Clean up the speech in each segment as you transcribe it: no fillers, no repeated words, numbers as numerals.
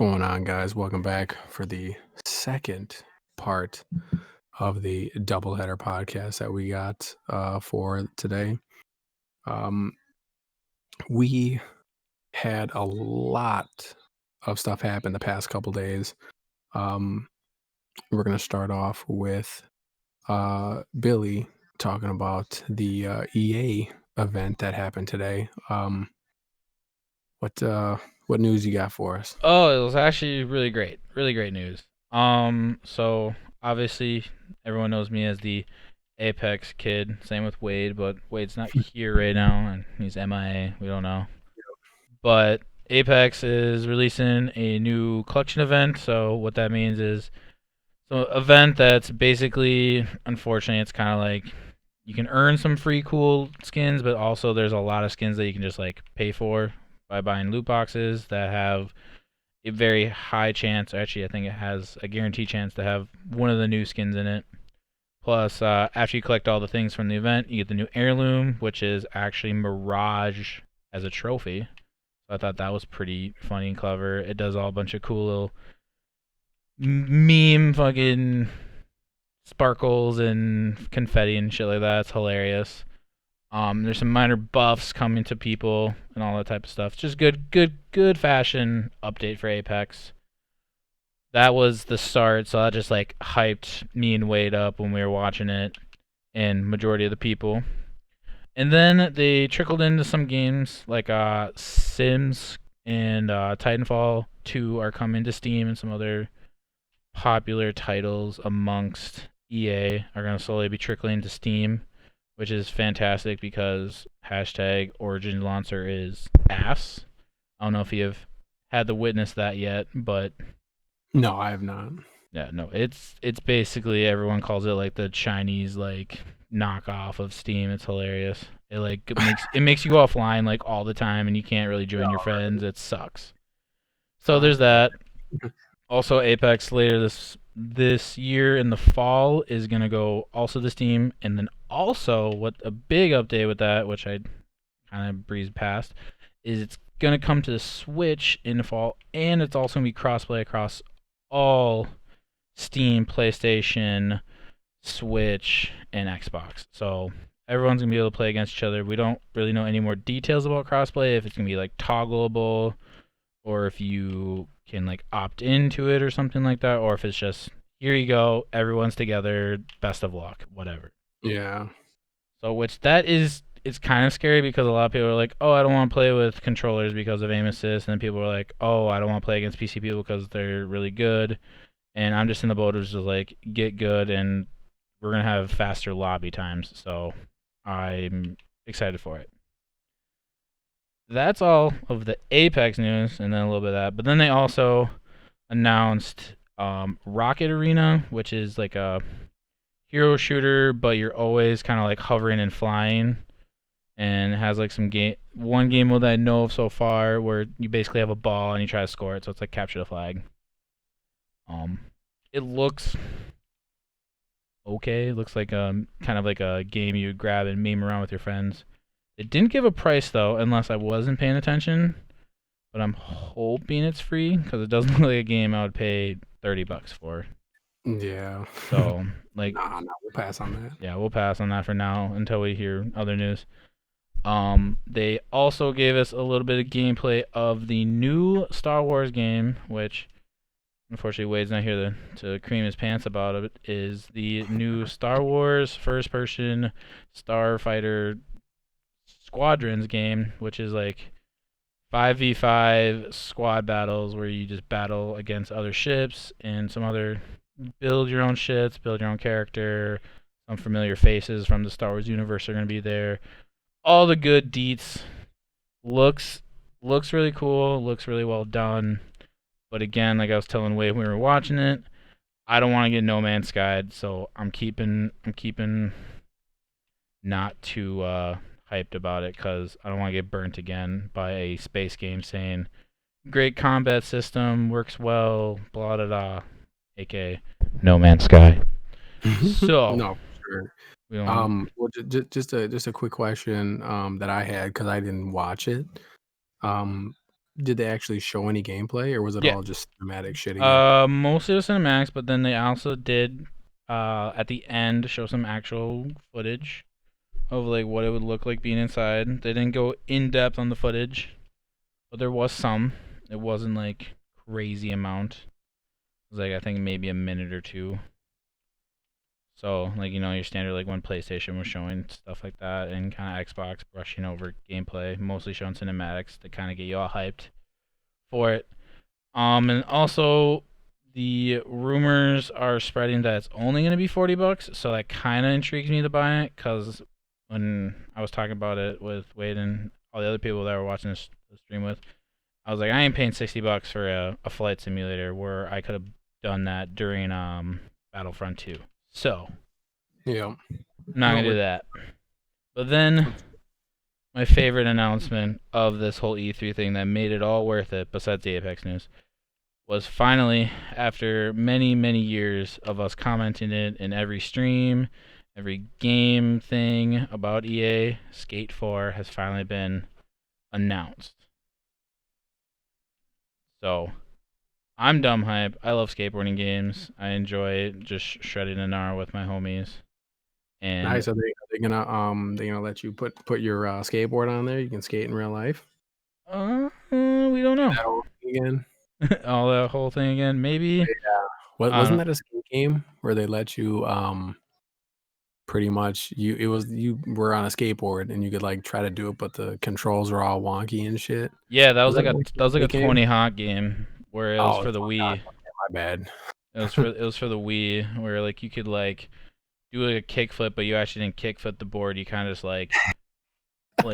going on, guys? Welcome back for the second part of the doubleheader podcast that we got for today. Um, we had a lot of stuff happen the past couple days. We're going to start off with Billy talking about the EA event that happened today. What news you got for us? Oh, it was actually really great. Really great news. So obviously everyone knows me as the Apex kid. Same with Wade, but Wade's not here right now and he's MIA. We don't know. But Apex is releasing a new collection event. So what that means is event that's basically, unfortunately, it's kind of like you can earn some free cool skins, but also there's a lot of skins that you can just like pay for by buying loot boxes that have a very high chance. Actually, I think it has a guaranteed chance to have one of the new skins in it. Plus, after you collect all the things from the event, you get the new heirloom, which is actually Mirage as a trophy. So I thought that was pretty funny and clever. It does all a bunch of cool little meme fucking sparkles and confetti and shit like that. It's hilarious. There's some minor buffs coming to people and all that type of stuff. Just good fashion update for Apex. That was the start, so that just like hyped me and Wade up when we were watching it, and majority of the people. And then they trickled into some games like Sims and Titanfall 2 are coming to Steam, and some other popular titles amongst EA are going to slowly be trickling to Steam, which is fantastic because hashtag Origin Launcher is ass. I don't know if you've had to witness that yet, but No, I have not. yeah, no, it's basically everyone calls it like the Chinese like knockoff of Steam. It's hilarious. It makes you go offline like all the time, and you can't really join your friends. It sucks. So there's that. Also, Apex later this year in the fall is gonna go also to Steam, and then also what a big update with that, which I kind of breezed past, is it's gonna come to the Switch in the fall, and it's also gonna be crossplay across all Steam, PlayStation, Switch, and Xbox. So everyone's gonna be able to play against each other. We don't really know any more details about crossplay, if it's gonna be like toggleable, or if you can like opt into it or something like that, or if it's just here you go, everyone's together, best of luck, whatever. Yeah. So which that is it's kind of scary because a lot of people are like, oh, I don't want to play with controllers because of aim assist, and then people are like, oh, I don't want to play against PC people because they're really good. And I'm just in the boat of just like get good, and we're gonna have faster lobby times. So I'm excited for it. That's all of the Apex news, and then a little bit of that. But then they also announced Rocket Arena, which is like a hero shooter, but you're always kind of like hovering and flying, and it has like one game mode that I know of so far where you basically have a ball and you try to score it. So it's like capture the flag. It looks okay. It looks like kind of like a game you would grab and meme around with your friends. It didn't give a price though, unless I wasn't paying attention. But I'm hoping it's free because it doesn't look like a game I would pay $30 for. Yeah. So like, Nah, we'll pass on that. yeah, we'll pass on that for now until we hear other news. They also gave us a little bit of gameplay of the new Star Wars game, which unfortunately Wade's not here to cream his pants about it. Is the new Star Wars first-person Starfighter Squadrons game, which is like 5v5 squad battles where you just battle against other ships and some other build your own ships, build your own character. Some familiar faces from the Star Wars universe are going to be there. All the good deets. Looks really cool, looks really well done. But again, like I was telling Wade when we were watching it, I don't want to get No Man's Skied, so I'm keeping not too hyped about it because I don't want to get burnt again by a space game saying great combat system, works well, blah blah blah, aka No Man's Sky. So No, for sure. Well, just a quick question that I had because I didn't watch it. Um, did they actually show any gameplay, or was it Yeah. all just cinematic shit again? Mostly the cinematics, but then they also did at the end show some actual footage of like what it would look like being inside. They didn't go in depth on the footage, but there was some. It wasn't like crazy amount. It was like I think maybe a minute or two. So like your standard like when PlayStation was showing stuff like that, and kind of Xbox brushing over gameplay, mostly showing cinematics to kind of get you all hyped for it. And also the rumors are spreading that it's only going to be $40, so that kind of intrigues me to buy it. Cause when I was talking about it with Wade and all the other people that were watching this stream with, I was like, I ain't paying $60 for a flight simulator where I could have done that during Battlefront 2. So Yeah. I'm not gonna do that. But then my favorite announcement of this whole E3 thing that made it all worth it, besides the Apex news, was finally, after many, many years of us commenting it in every stream, every game thing about EA, Skate 4 has finally been announced. So, I'm dumb hype. I love skateboarding games. I enjoy just shredding an hour with my homies. And Nice. Are they gonna let you put your skateboard on there? You can skate in real life. we don't know. That whole thing again. All that whole thing again, maybe. Yeah. I Wasn't don't. that a skate game where they let you pretty much you were on a skateboard and you could like try to do it, but the controls were all wonky and shit. Yeah, that Was was like that a like a that was like a skate game? Tony Hawk game where it was Oh, for the fuck, Wii. okay, my bad. It was for the Wii where like you could like do like a kickflip, but you actually didn't kickflip the board. You kind of just like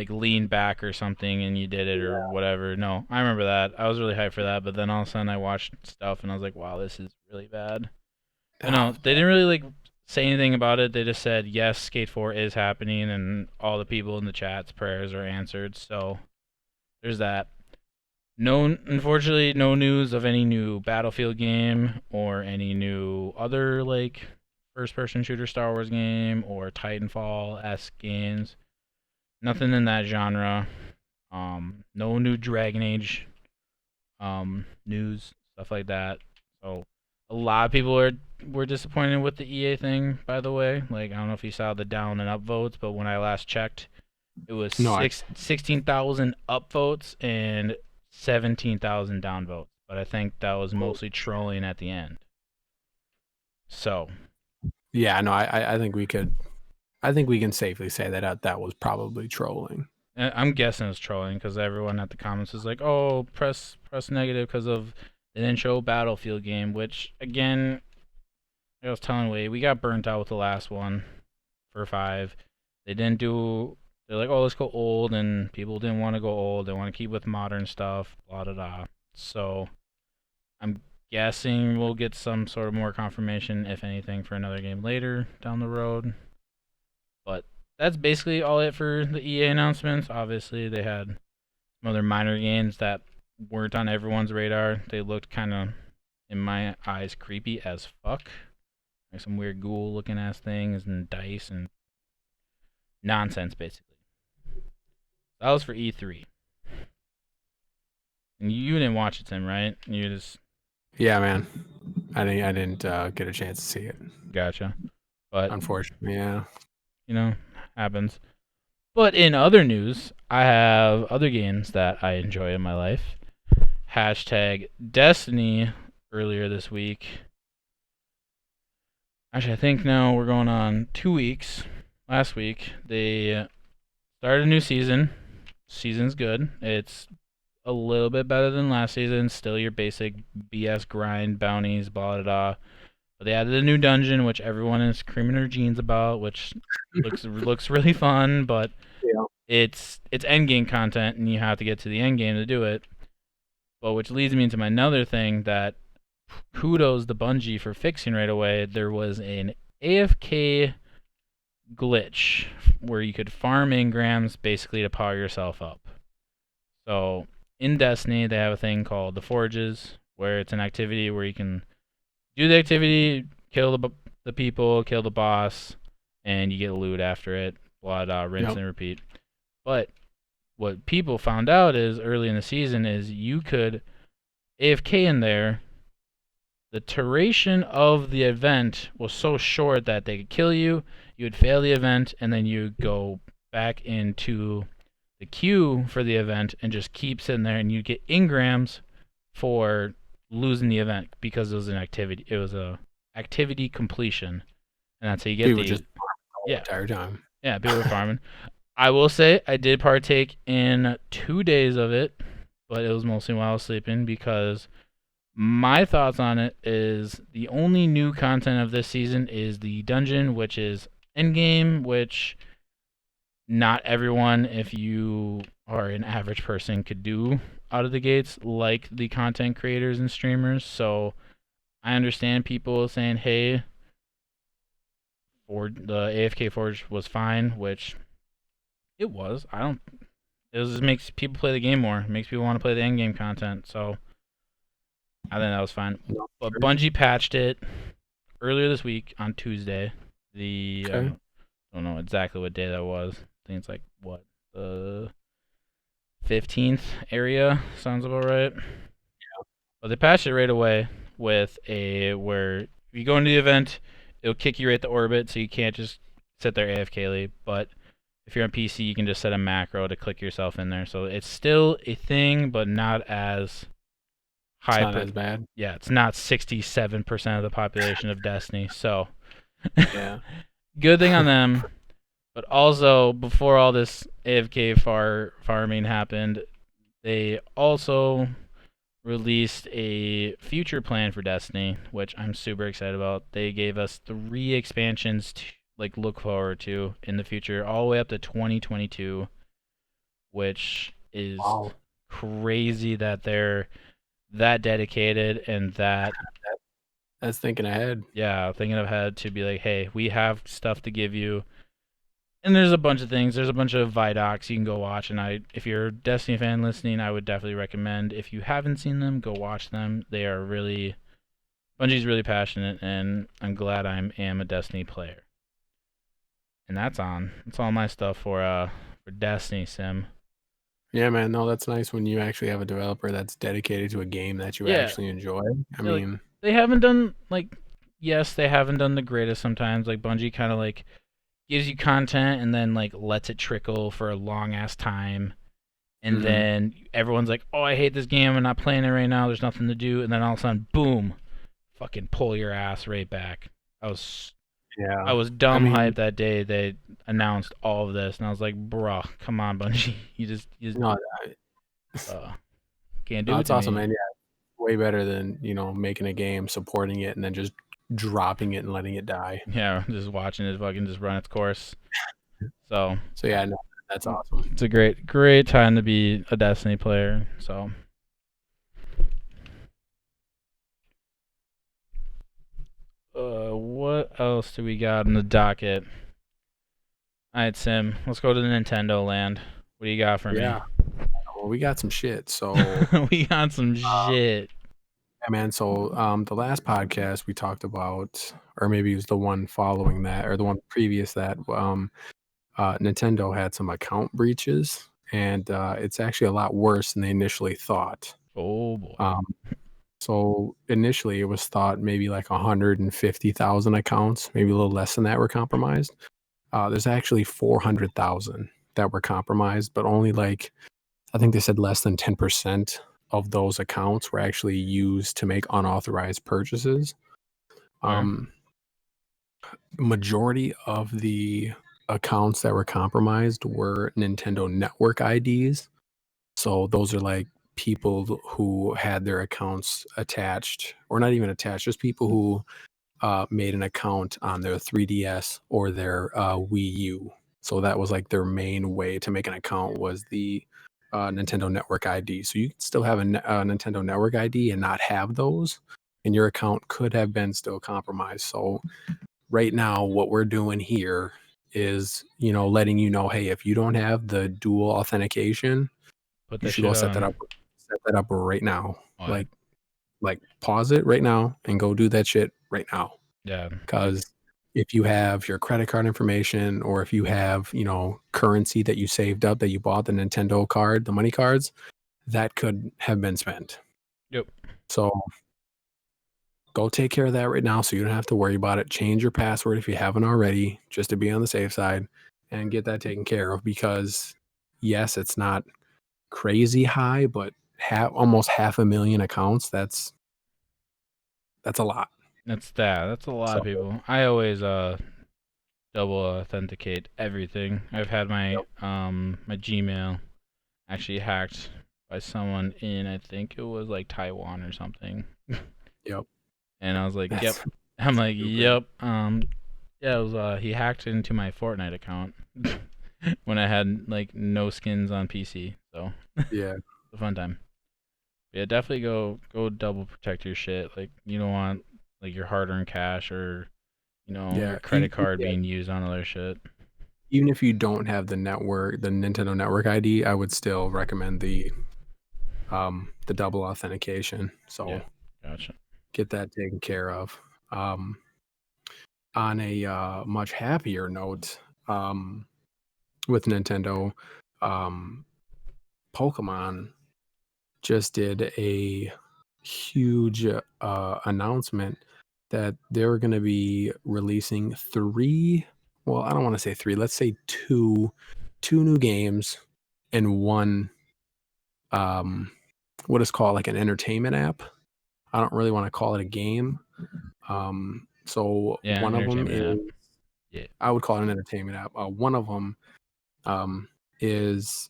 lean back or something, and you did it or Yeah. whatever. No, I remember that. I was really hyped for that, but then all of a sudden I watched stuff and I was like, wow, this is really bad. But no, Oh, they didn't really like say anything about it. They just said yes, Skate 4 is happening, and all the people in the chat's prayers are answered. So there's that. No, unfortunately, no news of any new Battlefield game or any new other like first-person shooter Star Wars game or Titanfall-esque games. Nothing in that genre. No new Dragon Age news, stuff like that. So a lot of people were disappointed with the EA thing, by the way. Like I don't know if you saw the down and up votes, but when I last checked, it was no, 16,000 up votes and 17,000 down votes. But I think that was mostly trolling at the end. So yeah, no, I think we can safely say that that was probably trolling. I'm guessing it's trolling because everyone at the comments is like, "Oh, press negative because of they didn't show Battlefield game." Which again, I was telling Wade, we got burnt out with the last one for 5. They didn't do. They're like, "Oh, let's go old," and people didn't want to go old. They want to keep with modern stuff. Blah blah blah. So I'm guessing we'll get some sort of more confirmation, if anything, for another game later down the road. But that's basically all it for the EA announcements. Obviously, they had some other minor games that weren't on everyone's radar. They looked kind of, in my eyes, creepy as fuck. Like some weird ghoul looking ass things and dice and nonsense, basically. That was for E3. And you didn't watch it, Tim, right? You just Yeah, man. I didn't get a chance to see it. gotcha. But, Unfortunately, yeah. happens. But in other news, I have other games that I enjoy in my life. Hashtag Destiny earlier this week. Actually, I think now we're going on 2 weeks. Last week, they started a new season. Season's good. It's a little bit better than last season. Still your basic BS grind, bounties, blah, blah, blah. But they added a new dungeon, which everyone is creaming their jeans about, which looks really fun, but Yeah. it's endgame content, and you have to get to the endgame to do it. But which leads me into my another thing that kudos to Bungie for fixing right away. There was an AFK glitch where you could farm engrams basically to power yourself up. So in Destiny, they have a thing called the Forges, where it's an activity where you can do the activity, kill the people, kill the boss, and you get loot after it. Blah blah, rinse Yep. and repeat. But what people found out is early in the season is you could AFK in there. The duration of the event was so short that they could kill you, you would fail the event, and then you would go back into the queue for the event and just keep sitting there, and you get engrams for losing the event because it was an activity. It was a activity completion, and that's how you get People the just the yeah entire time. yeah people were farming. I will say I did partake in 2 days of it, but it was mostly while I was sleeping because my thoughts on it is the only new content of this season is the dungeon, which is endgame, which not everyone, if you are an average person, could do out of the gates like the content creators and streamers. So I understand people saying, hey, the AFK Forge was fine, which it was. I don't. It just makes people play the game more. It makes people want to play the end game content. So I think that was fine. No, But sure. Bungie patched it earlier this week on Tuesday. I Okay. don't know exactly what day that was. I think it's like what the 15th area sounds about right. But they patched it right away with a where if you go into the event, it'll kick you right to orbit, so you can't just sit there AFKly. But if you're on PC, you can just set a macro to click yourself in there. So it's still a thing, but not as It's high not per. as bad. Yeah, it's not 67% of the population of Destiny. So Yeah. good thing on them. But also, before all this AFK farming happened, they also released a future plan for Destiny, which I'm super excited about. They gave us 3 expansions to look forward to in the future, all the way up to 2022, which is Wow. crazy that they're that dedicated and that That's thinking ahead. thinking ahead to be like, hey, we have stuff to give you. And there's a bunch of things. There's a bunch of Vidocs you can go watch. And if you're a Destiny fan listening, I would definitely recommend. If you haven't seen them, go watch them. They are really Bungie's really passionate, and I'm glad I am a Destiny player. And that's on. That's all my stuff for Destiny Sim. Yeah, man. No, that's nice when you actually have a developer that's dedicated to a game that you Yeah, actually enjoy. I yeah, mean, they haven't done yes, they haven't done the greatest sometimes. Bungie kind of gives you content and then lets it trickle for a long ass time. And mhm. then everyone's like, "Oh, I hate this game. I'm not playing it right now. There's nothing to do." And then all of a sudden, boom, fucking pull your ass right back. I was I Yeah. was I dumb mean, hyped that day they announced all of this, and I was like, "Bruh, come on, Bungie, you no, uh, can't do no, it it's to awesome, me." man. Yeah, way better than making a game, supporting it, and then just dropping it and letting it die. Yeah, just watching it fucking just run its course. So So yeah, no, that's awesome. it's a great time to be a Destiny player. So what else do we got in the docket? All right, Sim, let's go to the Nintendo land. What do you got for me? Yeah. Well, we got some shit. So, We got some shit. yeah, man. So, the last podcast we talked about, or maybe it was the one following that, or the one previous that, Nintendo had some account breaches, and it's actually a lot worse than they initially thought. Oh boy. Um, so initially, it was thought maybe like 150,000 accounts, maybe a little less than that, were compromised. There's actually 400,000 that were compromised, but only like I think they said less than 10% of those accounts were actually used to make unauthorized purchases. Okay. Um, Majority of the accounts that were compromised were Nintendo Network IDs. So those are like people who had their accounts attached, or not even attached, just people who made an account on their 3DS or their Wii U. So that was like their main way to make an account was the Nintendo Network ID. So you can still have a Nintendo Network ID and not have those, and your account could have been still compromised. So right now, what we're doing here is, letting you know, hey, if you don't have the dual authentication, Put you that should go shit set that on. up. Set that up right now. Oh, yeah. Like pause it right now and go do that shit right now. Yeah. Because if you have your credit card information or if you have, currency that you saved up that you bought the Nintendo card, the money cards, that could have been spent. Yep. So go take care of that right now so you don't have to worry about it. Change your password if you haven't already, just to be on the safe side, and get that taken care of because, yes, it's not crazy high, but almost 500,000 accounts, that's a lot. That's a lot So, of people. I always double authenticate everything. I've had my yep, my Gmail actually hacked by someone in, I think it was like Taiwan or something. yep. And I was like, "Yep." That's I'm like, stupid. "Yep." Yeah, it was he hacked into my Fortnite account when I had like no skins on PC. So, Yeah, a fun time. Yeah, definitely go double protect your shit. Like you don't want like your hard-earned cash or your yeah. credit card being used on other shit. Even if you don't have the network, the Nintendo Network ID, I would still recommend the double authentication. Yeah, So gotcha. get that taken care of. Um, on a much happier note, with Nintendo, um, Pokemon just did a huge announcement that they're going to be releasing three. Well, I don't want to say three. Let's say two new games and one um, what is called like an entertainment app. I don't really want to call it a game. So Yeah, one of them entertainment is app. Yeah. I would call it an entertainment app. One of them is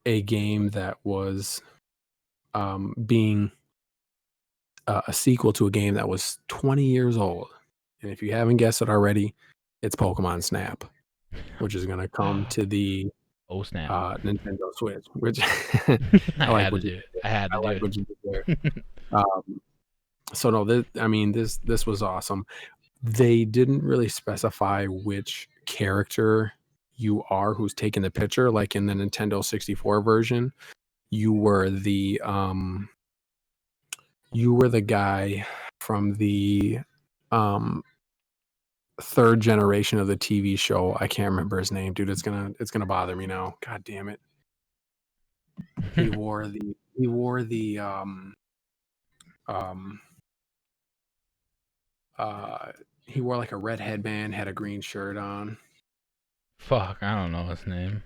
a game that was being a sequel to a game that was 20 years old. And if you haven't guessed it already, it's Pokemon Snap, which is going to come to the Oh snap! Nintendo Switch. Which I I like had to what you do it. did I had there. to I do like it. what you did there. So no, this was awesome. They didn't really specify which character you are who's taking the picture. Like in the Nintendo 64 version, you were the um you were the guy from the um third generation of the TV show. I can't remember his name, dude. It's gonna bother me now. God damn it. Um uh he wore like a red headband, had a green shirt on. Fuck, I don't know his name.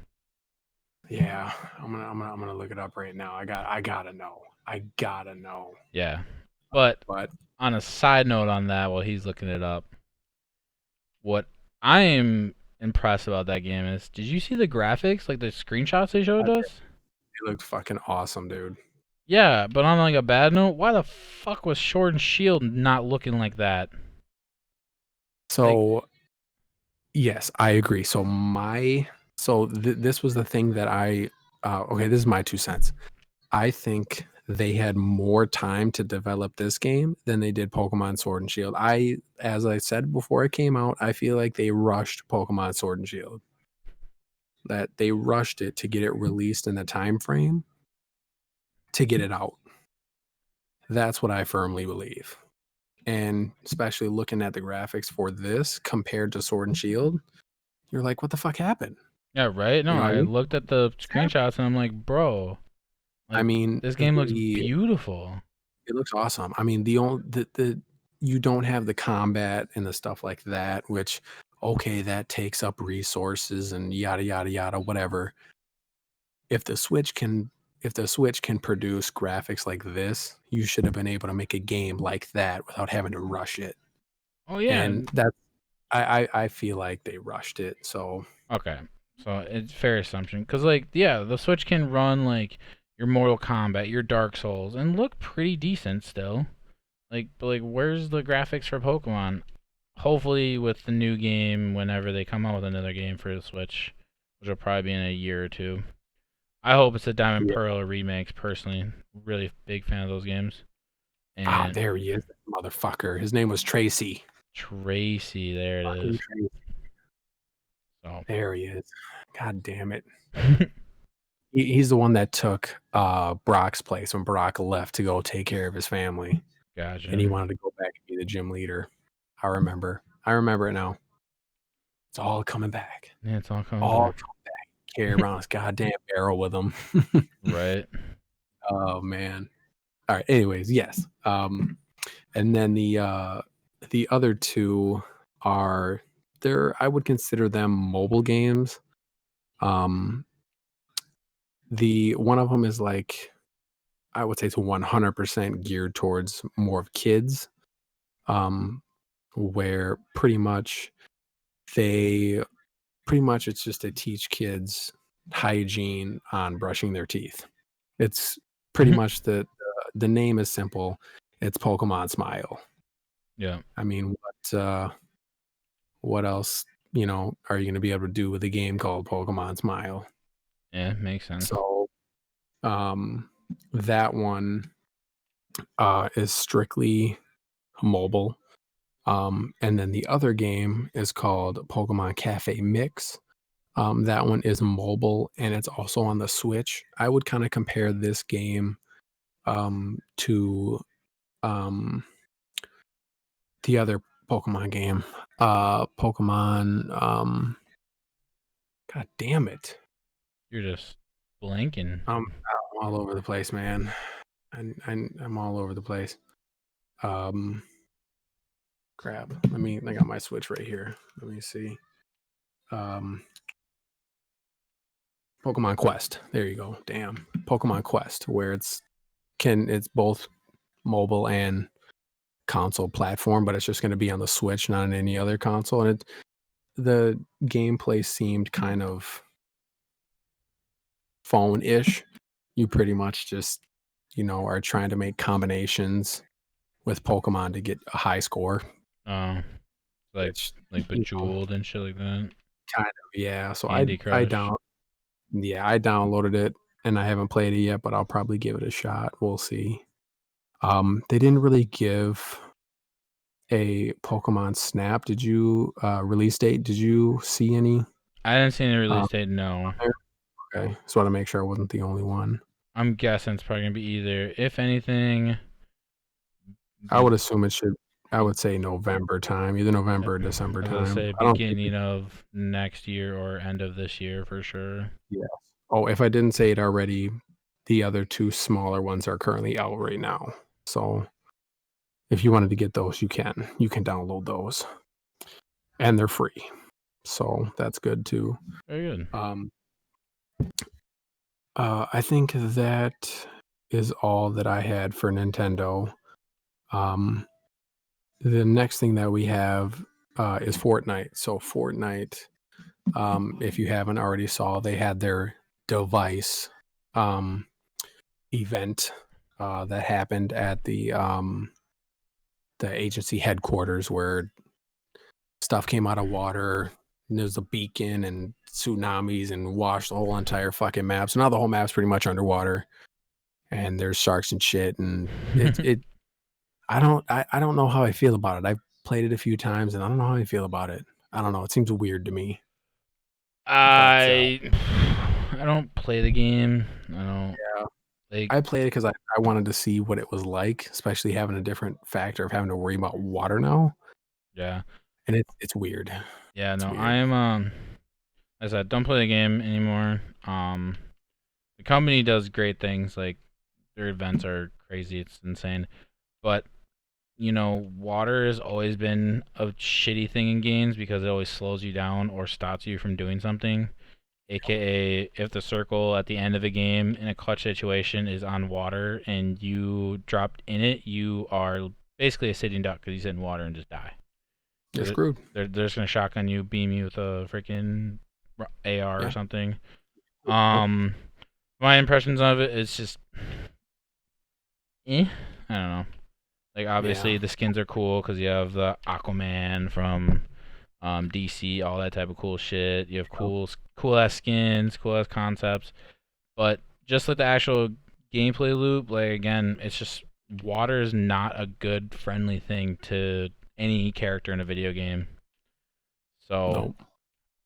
Yeah, I'm gonna look it up right now. I gotta know. I gotta know. Yeah, but But on a side note on that, while he's looking it up, what I am impressed about that game is, did you see the graphics, like the screenshots they showed us? it looked fucking awesome, dude. Yeah, but on like a bad note, why the fuck was Sword and Shield not looking like that? Like, So yes, I agree. This was the thing that okay, this is my 2 cents. I think they had more time to develop this game than they did Pokemon Sword and Shield. As I said before it came out, I feel like they rushed Pokemon Sword and Shield. That they rushed it to get it released in the time frame to get it out. That's what I firmly believe. And especially looking at the graphics for this compared to Sword and Shield, you're like, what the fuck happened? yeah, right? You No, know what I I mean? looked at the What's happened? screenshots and I'm like, bro, I like mean, this game looks beautiful. it looks awesome. I mean, the you don't have the combat and the stuff like that, which okay, that takes up resources and yada yada yada, whatever. If the Switch can if the Switch can produce graphics like this, you should have been able to make a game like that without having to rush it. Oh yeah, And that I feel like they rushed it. So okay. So it's fair assumption because like yeah, the Switch can run like your Mortal Kombat, your Dark Souls, and look pretty decent still. Like, but like, where's the graphics for Pokemon? Hopefully, with the new game, whenever they come out with another game for the Switch, which will probably be in a year or two. I hope it's a Diamond yeah. Pearl remakes. Personally, really big fan of those games. And There he is, motherfucker. His name was Tracy. Tracy, there it Fucking is. Tracy. So, There he is. God damn it. He's the one that took Brock's place when Brock left to go take care of his family, and he gotcha. wanted to go back and be the gym leader. I remember. I remember it now. It's all coming back. Yeah, it's all coming All back. coming back. Carry around this goddamn barrel with them. Right. Oh man. All right. Anyways, yes. And then the other two are I would consider them mobile games. Um, the one of them is like I would say it's 100% geared towards more of kids. Where they pretty much it's just to teach kids hygiene on brushing their teeth. It's pretty much the name is simple. It's Pokemon Smile. Yeah. I mean, what else, are you going to be able to do with a game called Pokemon Smile? Yeah, makes sense. So, um, that one is strictly mobile. And then the other game is called Pokemon Cafe Mix. That one is mobile and it's also on the Switch. I would kind of compare this game to um, the other Pokemon game. Pokemon. God damn it! You're just blanking. I'm all over the place, man. I'm all over the place. Um, crap. I got my Switch right here. Let me see. Um, Pokemon Quest. There you go. Damn. Pokemon Quest, where it's both mobile and console platform, but it's just going to be on the Switch, not on any other console. And the gameplay seemed kind of phone-ish. You pretty much just, are trying to make combinations with Pokemon to get a high score, Oh, like which, kind Bejeweled and shit like that. of, yeah. So Candy Crush. I downloaded it and I haven't played it yet, but I'll probably give it a shot. We'll see. They didn't really give a Pokemon Snap. Did you release date? Did you see any I didn't see any on release date. No. there? Okay, just want to make sure I wasn't the only one. I'm guessing it's probably gonna be either, if anything, I be, would assume it should. I be would say November time, either November or December I was gonna time. say I don't think beginning of next year or end of this year for sure. yeah. Oh, if I didn't say it already, the other two smaller ones are currently out right now. So if you wanted to get those, you can. You can download those, and they're free. So that's good too. Very good. Um, I think that is all that I had for Nintendo. Um, the next thing that we have is Fortnite. So Fortnite, if you haven't already saw, they had their device event that happened at the agency headquarters where stuff came out of water. And there's a beacon and tsunamis and washed the whole entire fucking map. So now the whole map's pretty much underwater, and there's sharks and shit. And it I don't know how I feel about it. I've played it a few times, and I don't know how I feel about it. I don't know. It seems weird to me, but I I don't play the game. I don't yeah, like. I played it because I wanted to see what it was like, especially having a different factor of having to worry about water now, Yeah. and it's weird. Yeah. It's No. weird. I'm as I said, don't play the game anymore. The company does great things. Like their events are crazy. It's insane. But water has always been a shitty thing in games because it always slows you down or stops you from doing something. AKA, if the circle at the end of a game in a clutch situation is on water and you dropped in it, you are basically a sitting duck because you sit in water and just die. You're They're, screwed. they're just going to shotgun you, beam you with a freaking AR or Yeah. something. Yep. My impressions of it is just, I don't know. Like obviously Yeah. the skins are cool because you have the Aquaman from DC, all that type of cool shit. You have cool ass skins, cool ass concepts, but just like the actual gameplay loop, like again, it's just water is not a good friendly thing to any character in a video game. So Nope.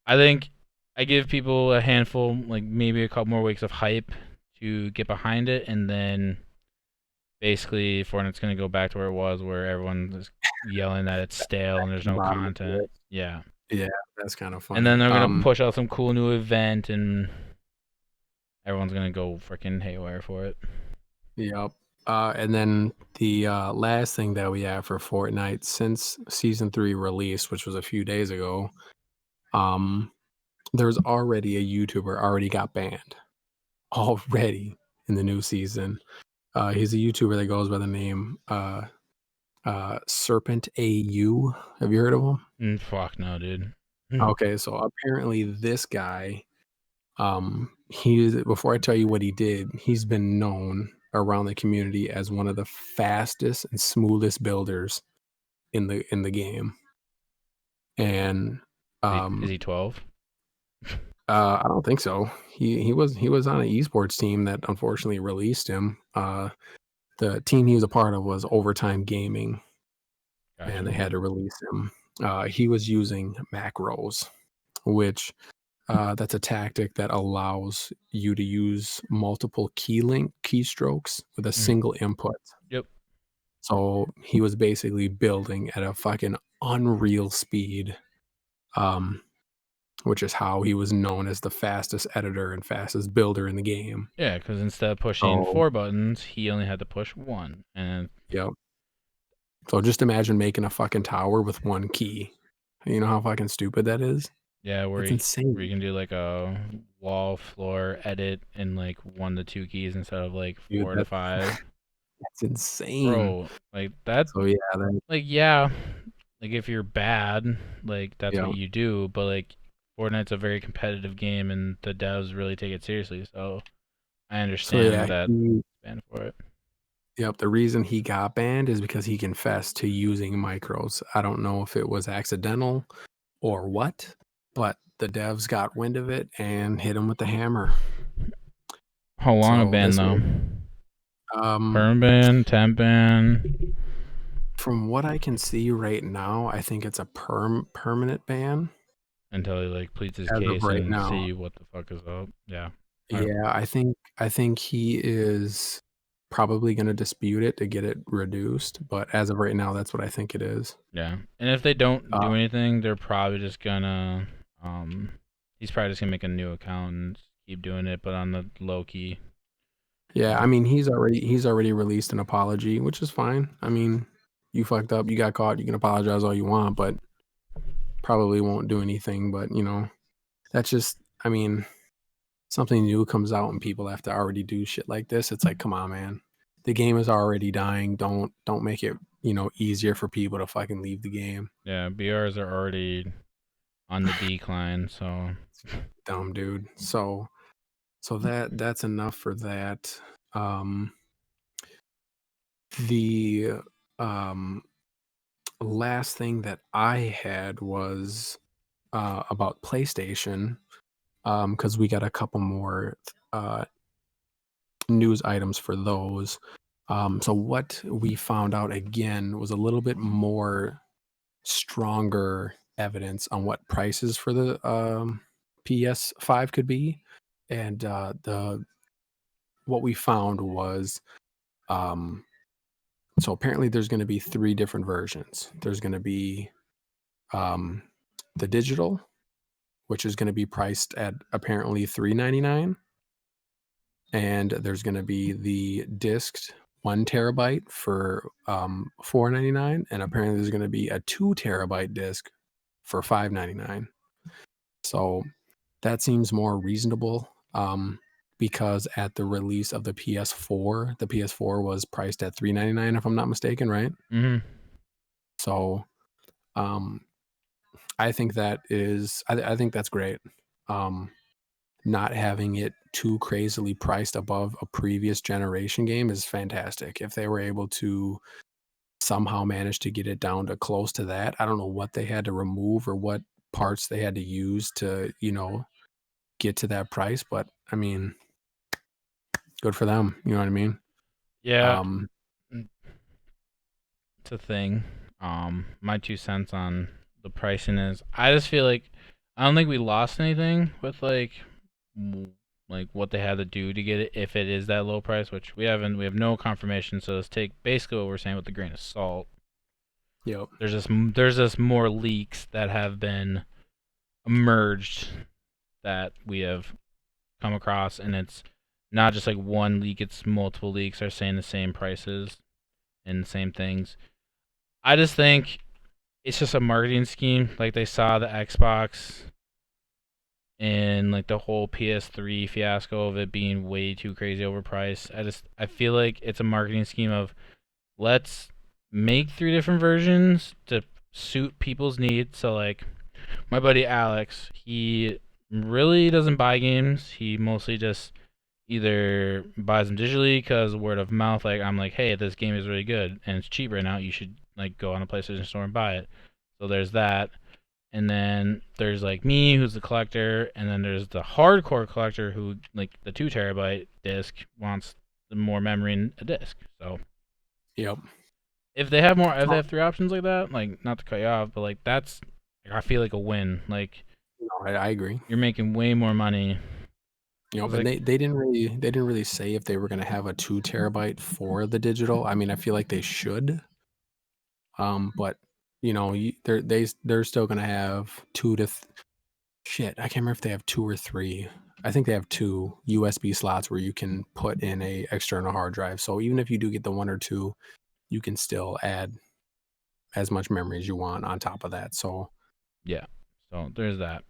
I think I give people a handful, like maybe a couple more weeks of hype to get behind it, and then basically Fortnite's gonna go back to where it was, where everyone is yelling that it's stale and there's no Bottom of the content. list. Yeah. Yeah, That's kind of And then funny. they're gonna push out some cool new event, and everyone's gonna go freaking haywire for it. Yep. And then the last thing that we have for Fortnite since season 3 release, which was a few days ago, um, there's already a YouTuber already got banned already in the new season. He's a YouTuber that goes by the name Serpent AU. Have you heard of him? Fuck no, dude. Okay, so apparently this guy, before I tell you what he did, he's been known around the community as one of the fastest and smoothest builders in the game. And Is he 12? I don't think so. He was on an esports team that unfortunately released him. The team he was a part of was Overtime Gaming, and Gotcha. they had to release him. He was using macros, which that's a tactic that allows you to use multiple keystrokes with a Mm. single input. Yep. So he was basically building at a fucking unreal speed, um, which is how he was known as the fastest editor and fastest builder in the game. Yeah, because instead of pushing So, 4 buttons, he only had to push one. And yep. So just imagine making a fucking tower with one key. You know how fucking stupid that is? yeah, That's where you insane. can do like a wall, floor, edit in like 1 to 2 keys instead of like Dude, 4 to 5. that's insane. Bro, like that, So yeah, like yeah, like if you're bad, like that's what yeah. you do. But like Fortnite's a very competitive game, and the devs really take it seriously. So I So yeah, understand that he banned for it. Yep, the reason he got banned is because he confessed to using micros. I don't know if it was accidental or what, but the devs got wind of it and hit him with the hammer. How long a So ban this though? was, um, Perm ban, temp ban, from what I can see right now, I think it's a permanent ban until he like pleads his as of case right and now. see what the fuck is up. Yeah. Yeah, I think he is probably going to dispute it to get it reduced, but as of right now, that's what I think it is. Yeah. And if they don't Uh, do anything, they're probably just gonna he's probably just gonna make a new account and keep doing it, but on the low key. Yeah, So I mean, he's already released an apology, which is fine. I mean, you fucked up, you got caught, you can apologize all you want, but probably won't do anything. But that's just, I mean, something new comes out and people have to already do shit like this. It's like, come on, man. The game is already dying. Don't make it, easier for people to fucking leave the game. yeah, BRs are already on the decline, so Dumb dude. So that's enough for that. Um the um last thing that I had was about PlayStation, because we got a couple more uh, news items for those. So what we found out again was a little bit more stronger evidence on what prices for the PS5 could be, and the what we found was um, so apparently there's going to be three different versions. There's going to be um, the digital, which is going to be priced at apparently $399, and there's going to be the disc 1 terabyte for $499, and apparently there's going to be a 2 terabyte disc for $599. So that seems more reasonable, because at the release of the PS4 was priced at $399 if I'm not mistaken, right? mhm. So um, I think I think that's great. Um, Not having it too crazily priced above a previous generation game is fantastic. If they were able to somehow manage to get it down to close to that, I don't know what they had to remove or what parts they had to use to, get to that price, but I mean, good for them. You know what I mean? Yeah, Um, mm, it's a thing. My 2 cents on the pricing is I just feel like I don't think we lost anything with like what they had to do to get it if it is that low price, which we have no confirmation, so let's take basically what we're saying with a grain of salt. yep. There's just more leaks that have been emerged that we have come across, and it's not just like one leak; it's multiple leaks are saying the same prices and the same things. I just think it's just a marketing scheme. Like they saw the Xbox and like the whole PS3 fiasco of it being way too crazy overpriced. I feel like it's a marketing scheme of let's make 3 different versions to suit people's needs. So like my buddy Alex, he really doesn't buy games. He mostly just either buys them digitally because word of mouth. Like I'm like, hey, this game is really good and it's cheap right now. You should like go on a PlayStation Store and buy it. So there's that. And then there's like me, who's the collector, and then there's the hardcore collector who like the 2 terabyte disc wants the more memory in a disc. So Yep. if they have 3 options like that, like not to cut you off, but like that's like, I feel like a win. Like No, I agree. you're making way more money. You know, Cause but like they didn't really say if they were gonna have a 2 terabyte for the digital. I mean, I feel like they should. But they're still gonna have shit. I can't remember if they have 2 or 3. I think they have 2 USB slots where you can put in a external hard drive. So even if you do get the 1 or 2, you can still add as much memory as you want on top of that. So yeah, so there's that.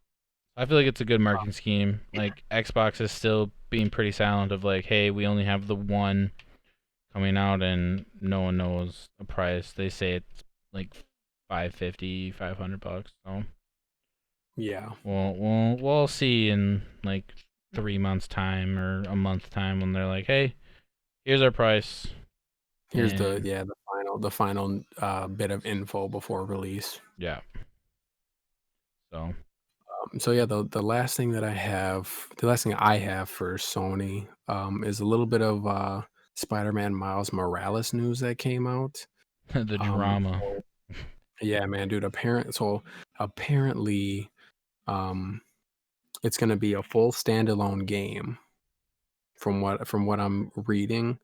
I feel like it's a good marketing scheme. Like Xbox is still being pretty silent of like, hey, we only have the one coming out and no one knows a price. They say it's like 550, $500. So yeah, we'll see in like 3 months time or a month time when they're like, hey, here's our price. here's the And yeah the final bit of info before release. yeah, so So yeah, the last thing I have for Sony is a little bit of Spider-Man Miles Morales news that came out. the drama. So yeah, man, dude. Apparently, um, it's gonna be a full standalone game from what I'm reading,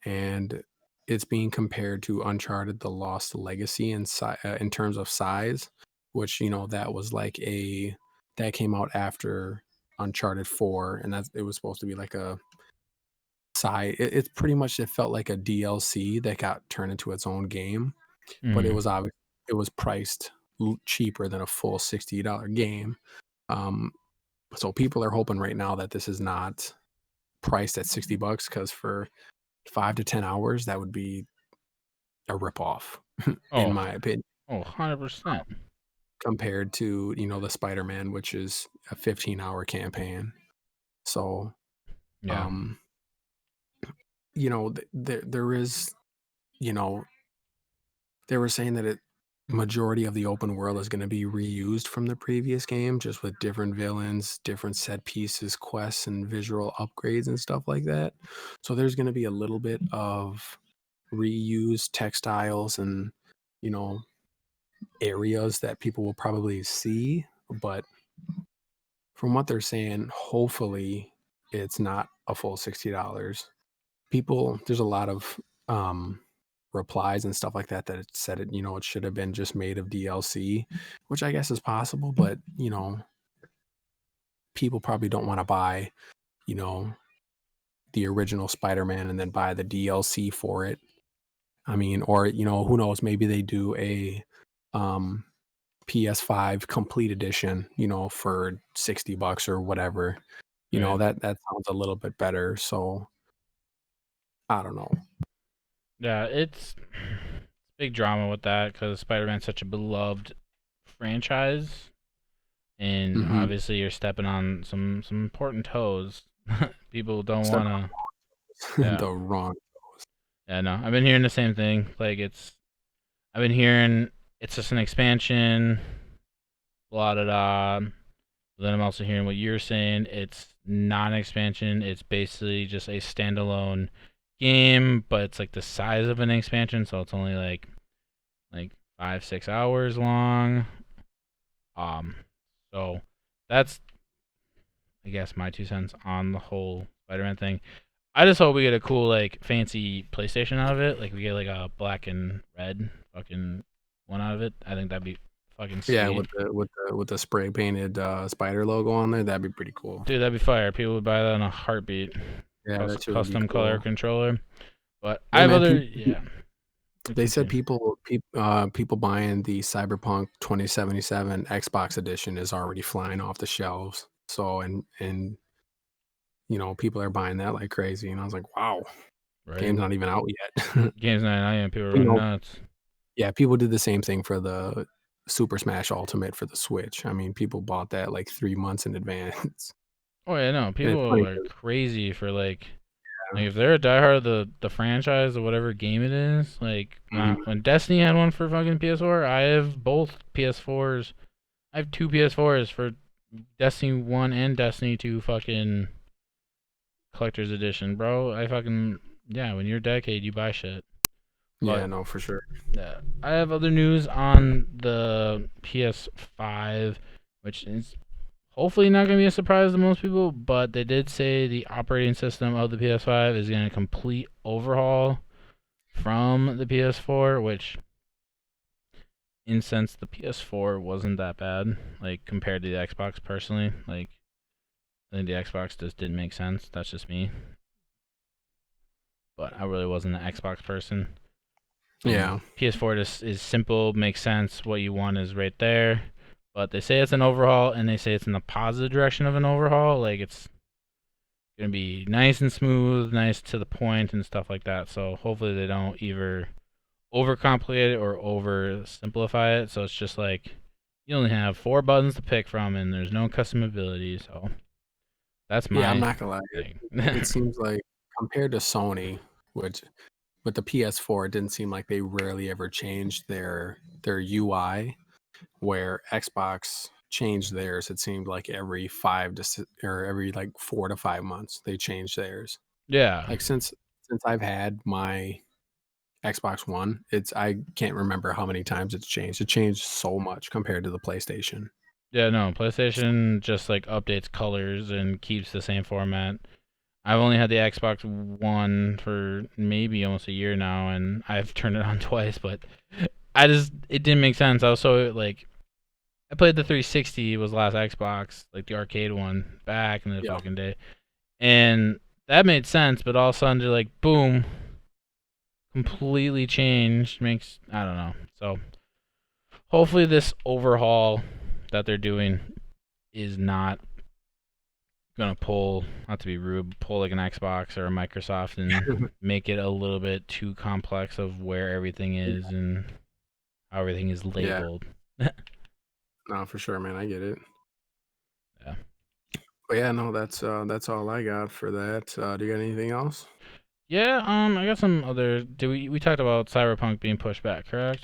and it's being compared to Uncharted: The Lost Legacy in terms of size, which that was that came out after Uncharted 4, and it was supposed to be like a side. It's pretty much it felt like a DLC that got turned into its own game, but Mm. it was priced cheaper than a full $60 game. Um, so people are hoping right now that this is not priced at $60 because for 5 to 10 hours that would be a ripoff, in Oh, my opinion, 100%. compared to the Spider-Man, which is a 15-hour campaign. So, Yeah. um, there is, you know, they were saying that majority of the open world is going to be reused from the previous game, just with different villains, different set pieces, quests, and visual upgrades and stuff like that. So there's going to be a little bit of reused textiles and you know areas that people will probably see, but from what they're saying, hopefully it's not a full $60. There's a lot of replies and stuff like that it said it should have been just made of DLC, which I guess is possible, but people probably don't want to buy, you know, the original Spider-Man and then buy the DLC for it. I mean, or who knows, maybe they do a um PS5 complete edition, for $60 or whatever. Right. That sounds a little bit better. So I don't know. Yeah, it's big drama with that because Spider-Man's such a beloved franchise, and Hmm. obviously you're stepping on some important toes. People don't Step want to. on Yeah, the wrong. yeah, no. I've been hearing the same thing. Like I've been hearing it's just an expansion, blah da da. But then I'm also hearing what you're saying. It's not an expansion. It's basically just a standalone game, but it's like the size of an expansion, so it's only like 5 6 hours long. Um, so that's I guess my 2 cents on the whole Spider-Man thing. I just hope we get a cool like fancy PlayStation out of it. Like we get like a black and red fucking one out of it. I think that'd be Fucking Yeah, sweet. with the spray painted spider logo on there, that'd be pretty cool. Dude, that'd be fire. People would buy that in a heartbeat. Yeah, that shit would be Custom color cool. controller. But I Yeah, have man. other yeah. They said Continue. people buying the Cyberpunk 2077 Xbox edition is already flying off the shelves. So and people are buying that like crazy. And I was like, wow, Right? game's not even out yet. Games night, I am people are you going know, nuts. yeah, people did the same thing for the Super Smash Ultimate for the Switch. I mean, people bought that like 3 months in advance. Oh yeah, no. And it's People funny are 'cause, crazy for like if they're a diehard of the franchise or whatever game it is, like mhm, when Destiny had one for fucking PS4, I have both PS4s. I have two PS4s for Destiny 1 and Destiny 2 fucking collector's edition, bro. I fucking yeah, when you're a decade, you buy shit. yeah, But no, for sure. yeah, I have other news on the PS5, which is hopefully not going to be a surprise to most people, but they did say the operating system of the PS5 is going to complete overhaul from the PS4, which in sense the PS4 wasn't that bad, like compared to the Xbox personally. Like I think the Xbox just didn't make sense. That's just me. But I really wasn't an Xbox person. Yeah. And PS4 just is simple, makes sense. What you want is right there. But they say it's an overhaul, and they say it's in the positive direction of an overhaul. Like it's gonna be nice and smooth, nice to the point, and stuff like that. So hopefully they don't either overcomplicate it or oversimplify it. So it's just like you only have 4 buttons to pick from, and there's no customability. So that's Yeah, I'm my not gonna lie. thing. It seems like compared to Sony, which with the PS4, it didn't seem like they rarely ever changed their UI. Where Xbox changed theirs, it seemed like every or every like 4 to 5 months they changed theirs. Yeah, Like since I've had my Xbox One, I can't remember how many times it's changed. It changed so much compared to the PlayStation. yeah. No, PlayStation just like updates colors and keeps the same format. I've only had the Xbox One for maybe almost a year now, and I've turned it on twice, but it didn't make sense. I was so like I played the 360 was the last Xbox, like the arcade one back in the Yeah. fucking day, and that made sense. But all of a sudden, they're like, boom, completely changed. Makes I don't know. So hopefully, this overhaul that they're doing is not gonna pull, not to be rude, pull like an Xbox or a Microsoft and make it a little bit too complex of where everything is and how everything is Yeah. labeled. No, for sure, man. I get it. Yeah. But yeah, no, that's all I got for that. Do you got anything else? Yeah, I got some other. Do we talked about Cyberpunk being pushed back, correct?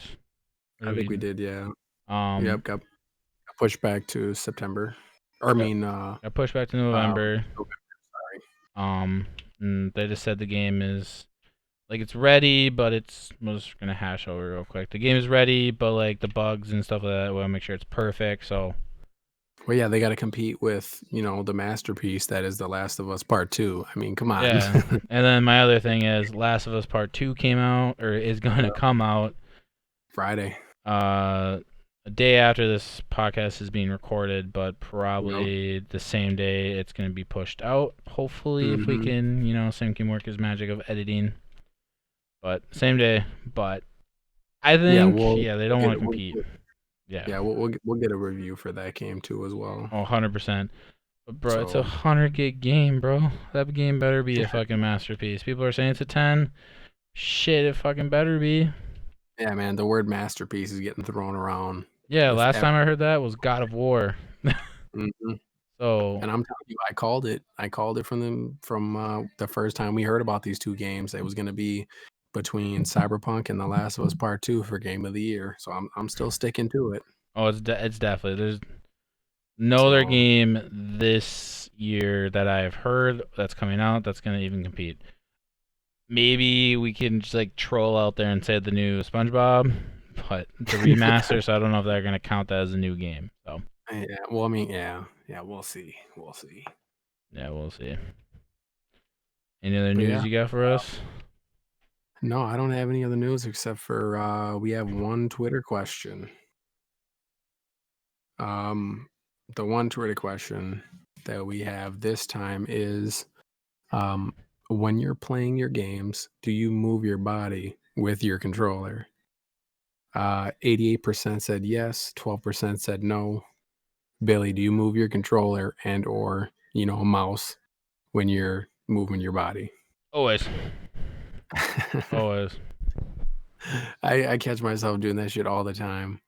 Or I did think we we? did, yeah. Um, Yep, got pushed back to September. Or I got, mean got pushed back to uh November. November, sorry. And they just said the game is like it's ready, but it's. I'm just gonna hash over real quick. The game is ready, but like the bugs and stuff like that, we want to make sure it's perfect. So Well, yeah, they got to compete with, the masterpiece that is The Last of Us Part 2. I mean, come on. yeah. And then my other thing is Last of Us Part 2 came out or is going to come out Friday. uh a day after this podcast is being recorded, but Yep. probably the same day it's going to be pushed out. Hopefully if we Mhm. can, Sam can work his magic of editing. But same day, but I Yeah, think yeah, they we'll don't get want it. to compete. Yeah. Yeah, we'll get a review for that game too as well. Oh, 100%. But bro, it's a So, 100 gig game, bro. That game better be a fucking masterpiece. People are saying it's a 10. Shit, it fucking better be. yeah, man, the word masterpiece is getting thrown around Yeah, with last time I heard that was God of War. mhm. So, And I'm telling you, I called it. I called it from the first time we heard about these two games. It was going to be between Cyberpunk and The Last of Us Part 2 for Game of the Year. So I'm still sticking to it. it's definitely there's no other So, game this year that I've heard that's coming out that's gonna even compete. Maybe we can just like troll out there and say the new SpongeBob, but it's a remaster, so I don't know if they're gonna count that as a new game. So yeah, well, I mean, yeah, we'll see. We'll see. yeah, we'll see. Any other But yeah, news you got for us? no, I don't have any other news except for we have one Twitter question. The one Twitter question that we have this time is, um, when you're playing your games, do you move your body with your controller? 88% said yes, 12% said no. Billy, do you move your controller and or, a mouse when you're moving your body? Always, always, I catch myself doing that shit all the time.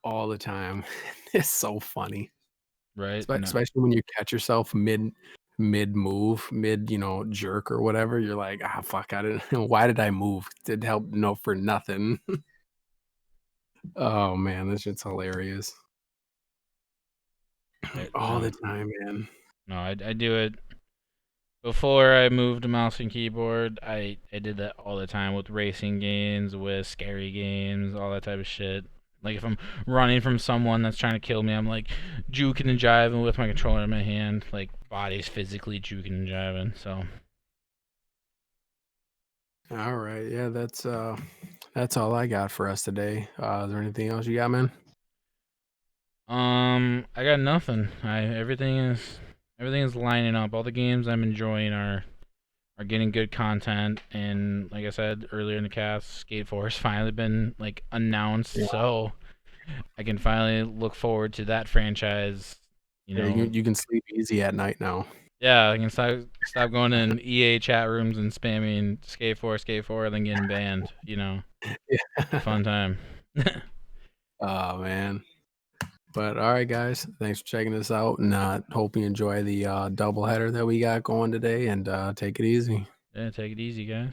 All the time. It's so funny. right? No, Especially when you catch yourself mid move, mid, jerk or whatever. You're like, ah, fuck, I didn't. Why did I move? Did help? No, for nothing. Oh man, this shit's hilarious. right? All No, the time, man. no. I do it before I moved to mouse and keyboard. I did that all the time with racing games, with scary games, all that type of shit. Like if I'm running from someone that's trying to kill me, I'm like juking and jiving with my controller in my hand, like body's physically juking and jiving. So All right, yeah, that's all I got for us today. Is there anything else you got, man? I got nothing. I everything is lining up. All the games I'm enjoying are getting good content, and like I said earlier in the cast, Skate 4 has finally been like announced, Yeah, so I can finally look forward to that franchise. You yeah, you know, you can sleep easy at night now. yeah, I can stop going in EA chat rooms and spamming Skate 4, and then getting banned. It's a Yeah. fun time. Oh man. But all right, guys, thanks for checking us out, and hope you enjoy the double header that we got going today. And take it easy. Yeah, take it easy, guys.